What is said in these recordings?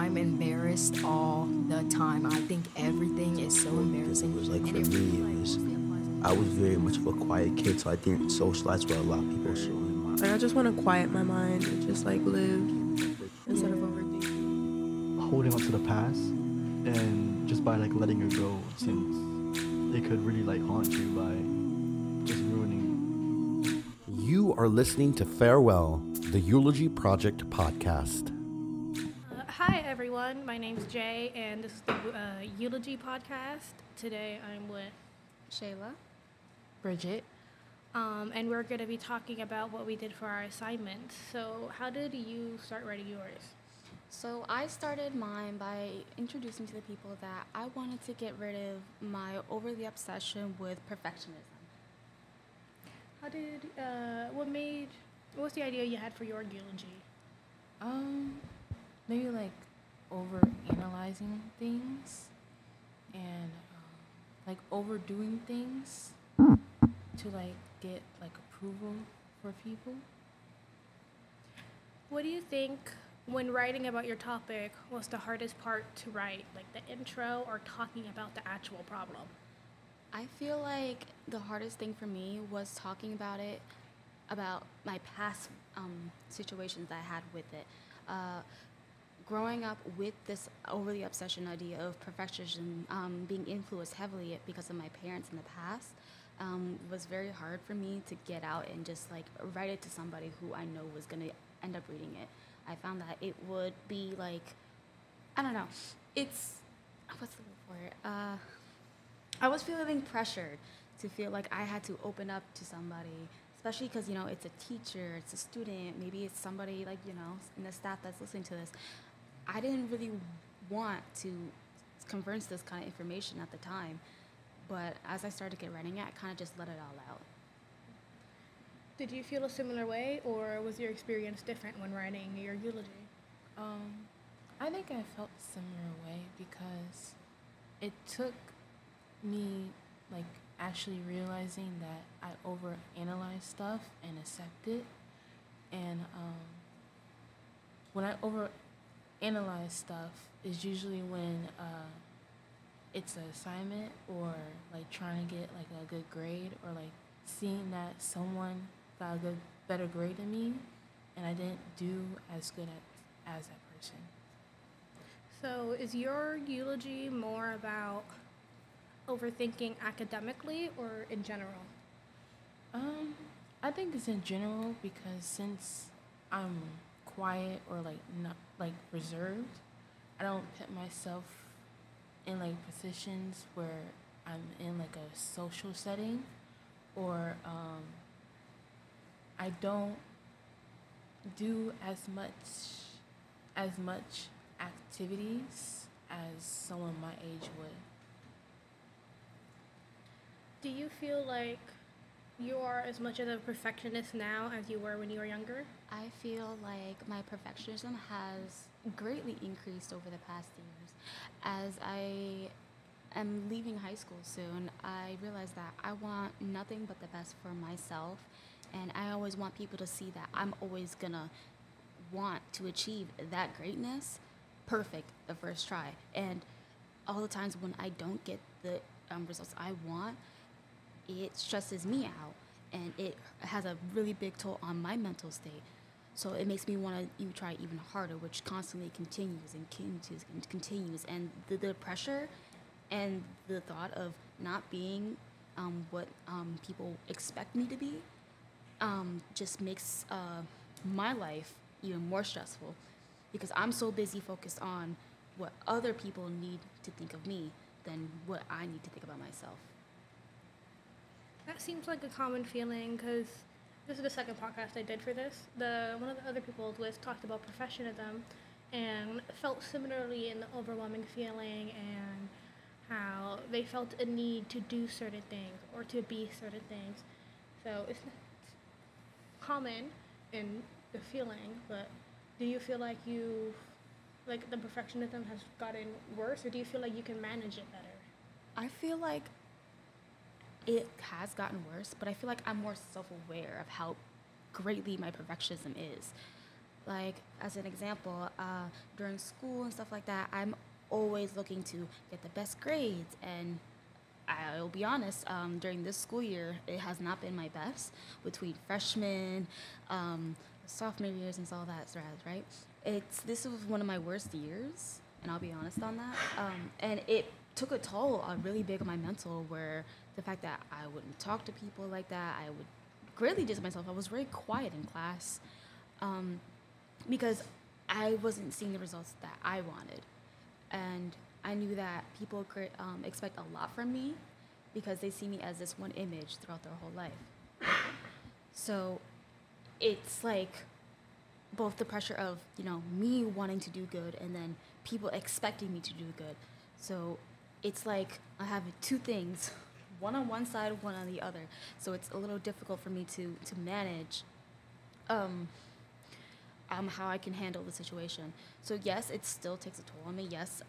I'm embarrassed all the time. I think everything is so embarrassing. It was like And for it me, really, it like, was really applies I was very much of a quiet kid, so I didn't socialize with a lot of people. So Like, I just want to quiet my mind and just like live instead of overthinking. holding on to the past, and just by like letting it go, since it could really like haunt you by just ruining. You are listening to Farewell, the Eulogy Project podcast. Hi everyone, my name's Jay, and this is the Eulogy podcast. Today I'm with Shayla. Bridgett. and we're going to be talking about what we did for our assignment. So how did you start writing yours? So I started mine by introducing to the people that I wanted to get rid of my overly obsession with perfectionism. How did, what was the idea you had for your eulogy? Maybe like over analyzing things and like overdoing things to like get like approval for people. What do you think when writing about your topic was the hardest part to write, like the intro or talking about the actual problem? I feel like the hardest thing for me was talking about it, about my past situations that I had with it. Growing up with this overly obsession idea of perfectionism, being influenced heavily because of my parents in the past, was very hard for me to get out and just like write it to somebody who I know was gonna end up reading it. I found that it would be like, I don't know, it's, what's the word for it? I was feeling pressured to feel like I had to open up to somebody, especially because, you know, it's a teacher, it's a student, maybe it's somebody like, you know, in the staff that's listening to this. I didn't really want to converse this kind of information at the time, but as I started to get writing it, I kind of just let it all out. Did you feel a similar way, or was your experience different when writing your eulogy? I think I felt a similar way because it took me like actually realizing that I overanalyze stuff and accept it, and when I overanalyze stuff is usually when it's an assignment or like trying to get like a good grade or like seeing that someone got a better grade than me and I didn't do as good as that person. So is your eulogy more about overthinking academically or in general? I think it's in general because since I'm quiet or like not like reserved, I don't put myself in like positions where I'm in like a social setting or I don't do as much activities as someone my age would. Do you feel like you are as much of a perfectionist now as you were when you were younger? I feel like my perfectionism has greatly increased over the past years. As I am leaving high school soon, I realize that I want nothing but the best for myself, and I always want people to see that I'm always gonna want to achieve that greatness perfect the first try. And all the times when I don't get the results I want, it stresses me out, and it has a really big toll on my mental state. So it makes me want to try even harder, which constantly continues and continues and continues. And the pressure and the thought of not being what people expect me to be just makes my life even more stressful, because I'm so busy focused on what other people need to think of me than what I need to think about myself. That seems like a common feeling because this is the second podcast I did for this. One of the other people I was with talked about perfectionism and felt similarly in the overwhelming feeling and how they felt a need to do certain things or to be certain things. So it's common in the feeling, but do you feel like like the perfectionism has gotten worse, or do you feel like you can manage it better? I feel like it has gotten worse, but I feel like I'm more self-aware of how greatly my perfectionism is. Like, as an example, during school and stuff like that, I'm always looking to get the best grades. And I'll be honest, during this school year, it has not been my best between freshmen, sophomore years, and all that, right? This was one of my worst years, and I'll be honest on that. And it took a toll really big on my mental, where the fact that I wouldn't talk to people like that, I would greatly distance myself. I was very quiet in class because I wasn't seeing the results that I wanted. And I knew that people expect a lot from me because they see me as this one image throughout their whole life. So it's like both the pressure of, me wanting to do good and then people expecting me to do good. So it's like I have two things, one on one side, one on the other. So it's a little difficult for me to manage how I can handle the situation. So yes, it still takes a toll on me. Yes,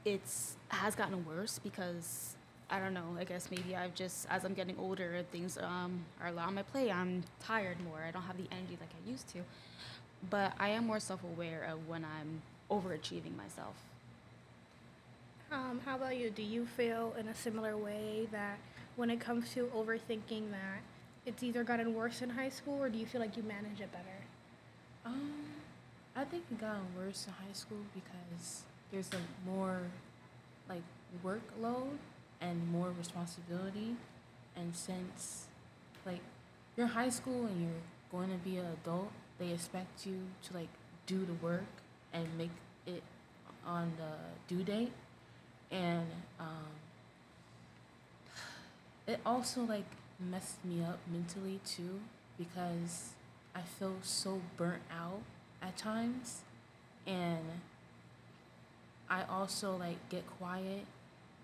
it has gotten worse because I don't know. I guess maybe I've just, as I'm getting older, things are a lot on my plate. I'm tired more. I don't have the energy like I used to. But I am more self-aware of when I'm overachieving myself. How about you? Do you feel in a similar way that when it comes to overthinking that it's either gotten worse in high school, or do you feel like you manage it better? I think it got worse in high school because there's more like workload and more responsibility, and since like you're in high school and you're going to be an adult, they expect you to like do the work and make it on the due date, and it also like messed me up mentally too because I feel so burnt out at times, and I also like get quiet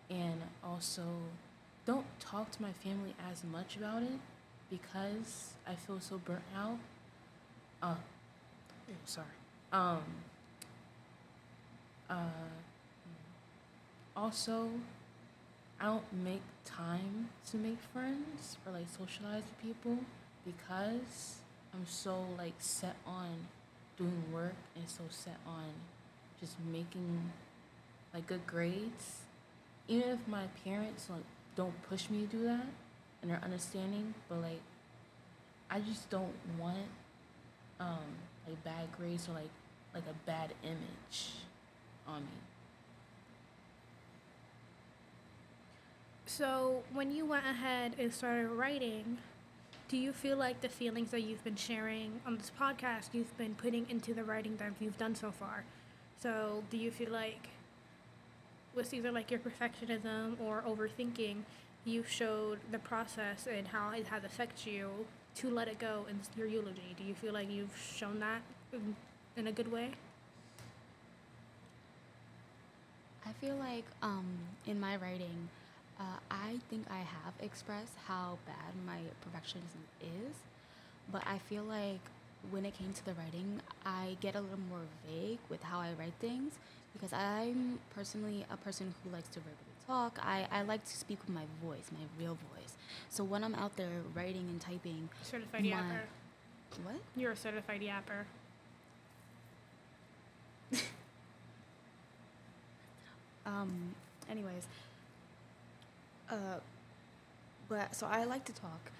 and also don't talk to my family as much about it because I feel so burnt out. Sorry. Also, I don't make time to make friends or like socialize with people because I'm so like set on doing work and so set on just making like good grades. Even if my parents like don't push me to do that and they're understanding, but like I just don't want like bad grades or like a bad image on me. So when you went ahead and started writing, do you feel like the feelings that you've been sharing on this podcast, you've been putting into the writing that you've done so far? So do you feel like with either like your perfectionism or overthinking, you showed the process and how it has affected you to let it go in your eulogy? Do you feel like you've shown that in a good way? I feel like in my writing, I think I have expressed how bad my perfectionism is, but I feel like when it came to the writing, I get a little more vague with how I write things because I'm personally a person who likes to verbally talk. I like to speak with my voice, my real voice. So when I'm out there writing and typing, Certified yapper. What? You're a certified yapper. Anyways, but so I like to talk,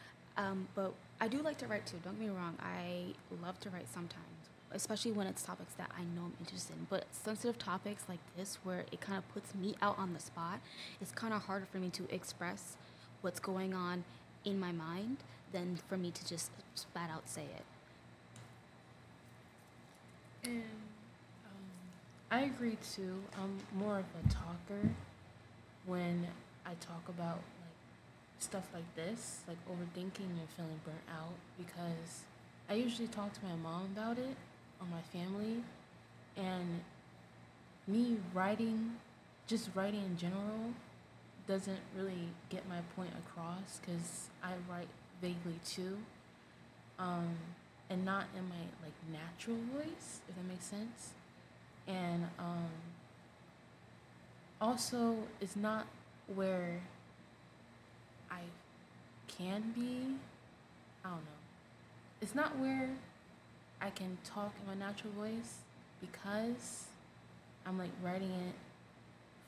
but I do like to write too. Don't get me wrong. I love to write sometimes, especially when it's topics that I know I'm interested in. But sensitive topics like this, where it kind of puts me out on the spot, it's kind of harder for me to express what's going on in my mind than for me to just spat out say it. And I agree too. I'm more of a talker when I talk about like stuff like this, like overthinking and feeling burnt out, because I usually talk to my mom about it or my family, and me writing, just writing in general, doesn't really get my point across because I write vaguely too, and not in my like natural voice, if that makes sense. And also, it's not where I can be. I don't know. It's not where I can talk in my natural voice because I'm like writing it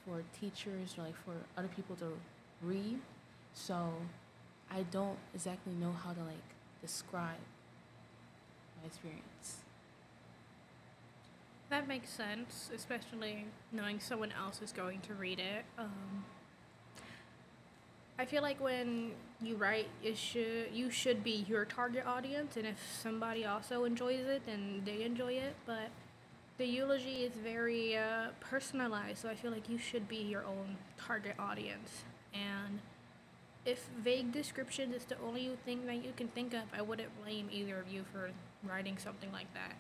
for teachers or like for other people to read. So I don't exactly know how to like describe my experience. That makes sense, especially knowing someone else is going to read it. I feel like when you write, you should be your target audience, and if somebody also enjoys it, then they enjoy it. But the eulogy is very personalized, so I feel like you should be your own target audience. And if vague description is the only thing that you can think of, I wouldn't blame either of you for writing something like that.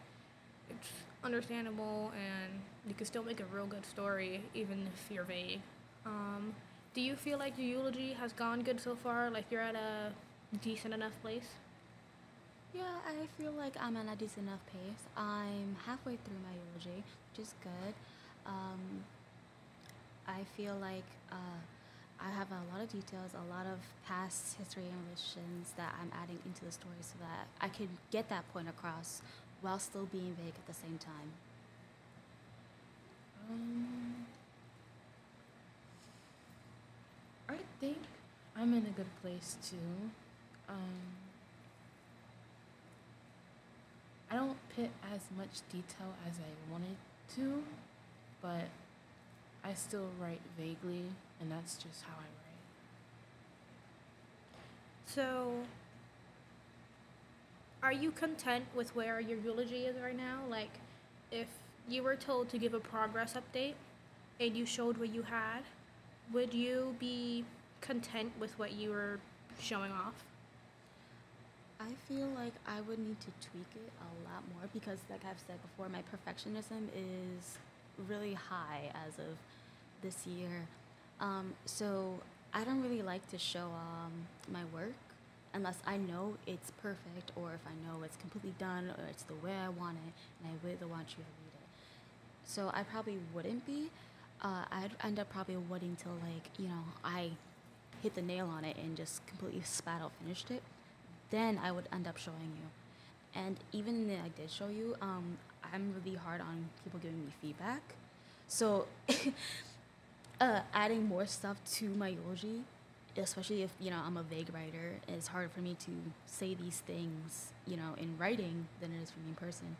It's understandable, and you can still make a real good story even if you're vague. Do you feel like your eulogy has gone good so far? Like you're at a decent enough place? Yeah, I feel like I'm at a decent enough pace. I'm halfway through my eulogy, which is good. Um, I feel like I have a lot of details, a lot of past history and relations that I'm adding into the story so that I could get that point across while still being vague at the same time. I think I'm in a good place too. I don't put as much detail as I wanted to, but I still write vaguely, and that's just how I write. So, are you content with where your eulogy is right now? Like, if you were told to give a progress update and you showed what you had, would you be content with what you were showing off? I feel like I would need to tweak it a lot more because, like I've said before, my perfectionism is really high as of this year. So I don't really like to show my work unless I know it's perfect or if I know it's completely done or it's the way I want it and I really want you to read it. So I probably wouldn't be. I'd end up probably waiting till I hit the nail on it and just completely spat out finished it. Then I would end up showing you. And even if I did show you, I'm really hard on people giving me feedback. So adding more stuff to my eulogy, especially if I'm a vague writer, it's harder for me to say these things in writing than it is for me in person.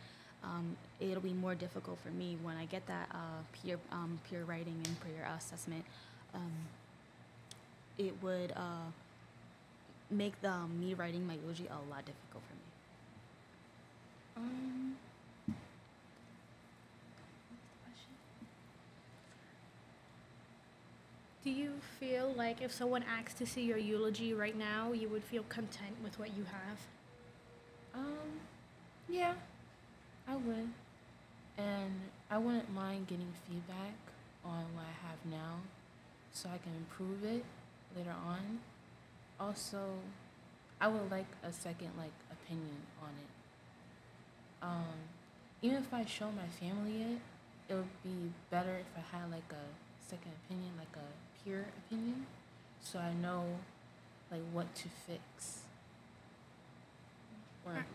It'll be more difficult for me when I get that peer writing and peer assessment. It would make me writing my eulogy a lot difficult for me. Do you feel like if someone asked to see your eulogy right now, you would feel content with what you have? Yeah, I would. And I wouldn't mind getting feedback on what I have now so I can improve it later on. Also, I would like a second opinion on it. Even if I show my family it, it would be better if I had a second opinion, like a peer opinion, so I know what to fix. Or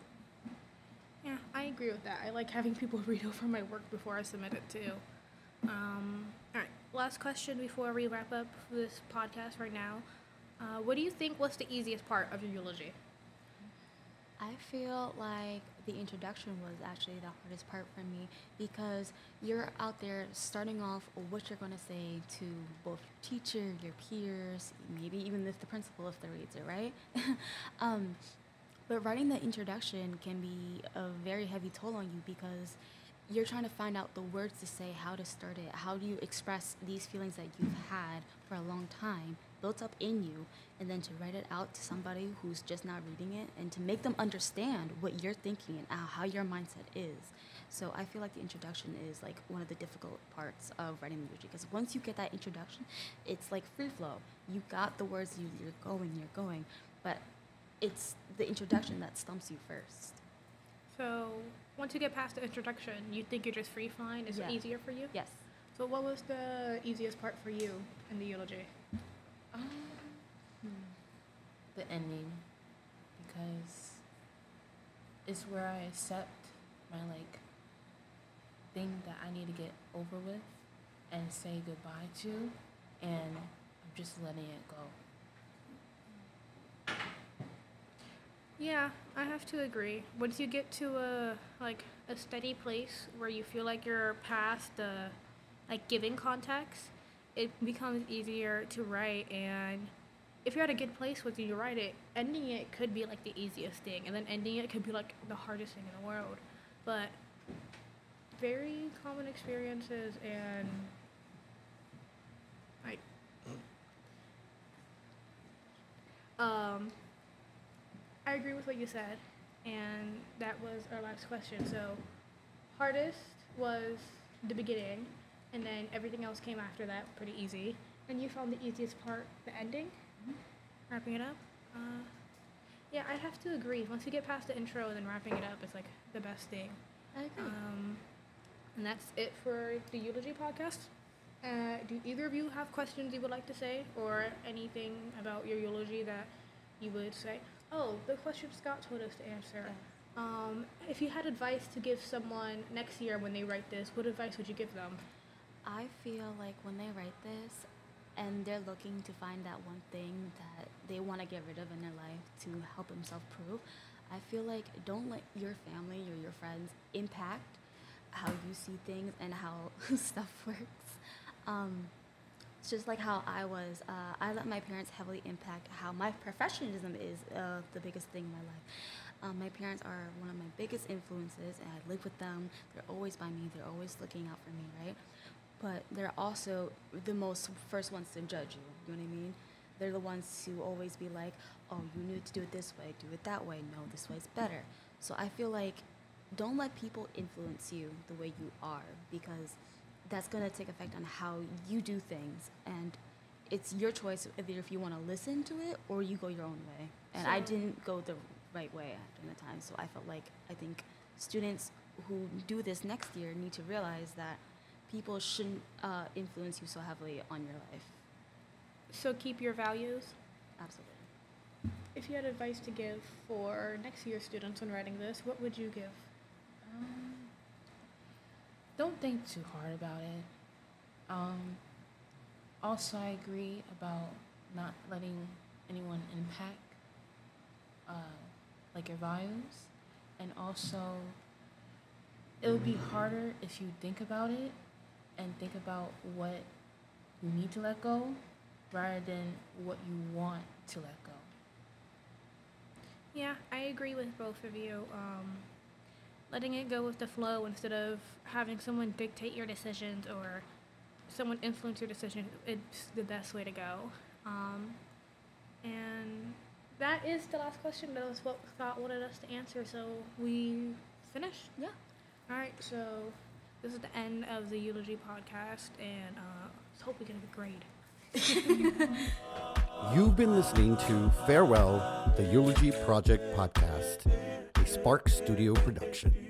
Yeah, I agree with that. I like having people read over my work before I submit it too. All right, last question before we wrap up this podcast right now. What do you think was the easiest part of your eulogy? I feel like the introduction was actually the hardest part for me because you're out there starting off what you're going to say to both your teacher, your peers, maybe even if the principal if they reads it, right? But writing the introduction can be a very heavy toll on you because you're trying to find out the words to say, how to start it, how do you express these feelings that you've had for a long time, built up in you, and then to write it out to somebody who's just not reading it and to make them understand what you're thinking and how your mindset is. So I feel like the introduction is one of the difficult parts of writing the eulogy because once you get that introduction, it's like free flow. You got the words, you're going, but it's the introduction that stumps you first. So once you get past the introduction, you think you're just free flying? Is it easier for you? Yes. So what was the easiest part for you in the eulogy? The ending, because it's where I accept my like thing that I need to get over with and say goodbye to, and I'm just letting it go. Yeah, I have to agree. Once you get to a steady place where you feel like you're past the like giving context, it becomes easier to write. And if you're at a good place when you write it, ending it could be like the easiest thing, and then ending it could be like the hardest thing in the world. But very common experiences, and like I agree with what you said, and that was our last question. So hardest was the beginning, and then everything else came after that pretty easy. And you found the easiest part, the ending, wrapping it up. Yeah, I have to agree. Once you get past the intro and then wrapping it up, it's like the best thing. I agree. And that's it for the Eulogy podcast. Do either of you have questions you would like to say, or anything about your eulogy that you would say? Oh, the question Scott told us to answer. If you had advice to give someone next year when they write this, what advice would you give them? I feel like when they write this and they're looking to find that one thing that they want to get rid of in their life to help themselves prove, I feel like don't let your family or your friends impact how you see things and how stuff works. It's just like how I was. I let my parents heavily impact how my professionalism is the biggest thing in my life. My parents are one of my biggest influences, and I live with them. They're always by me. They're always looking out for me, right? But they're also the most first ones to judge you. You know what I mean? They're the ones who always be like, oh, you need to do it this way, do it that way. No, this way's better. So I feel like don't let people influence you the way you are, because that's going to take effect on how you do things. And it's your choice either if you want to listen to it or you go your own way. And I didn't go the right way during the time. So I felt like I think students who do this next year need to realize that people shouldn't influence you so heavily on your life. So keep your values. Absolutely. If you had advice to give for next year's students when writing this, what would you give? Don't think too hard about it. Also, I agree about not letting anyone impact like your values, and also it would be harder if you think about it and think about what you need to let go rather than what you want to let go. Yeah, I agree with both of you. Letting it go with the flow instead of having someone dictate your decisions or someone influence your decision, it's the best way to go. And that is the last question. That was what Scott wanted us to answer, so we finished? Yeah. All right, so this is the end of the Eulogy podcast, and let's hope we get a good grade. You've been listening to Farewell, the Eulogy Project podcast, a Spark Studio production.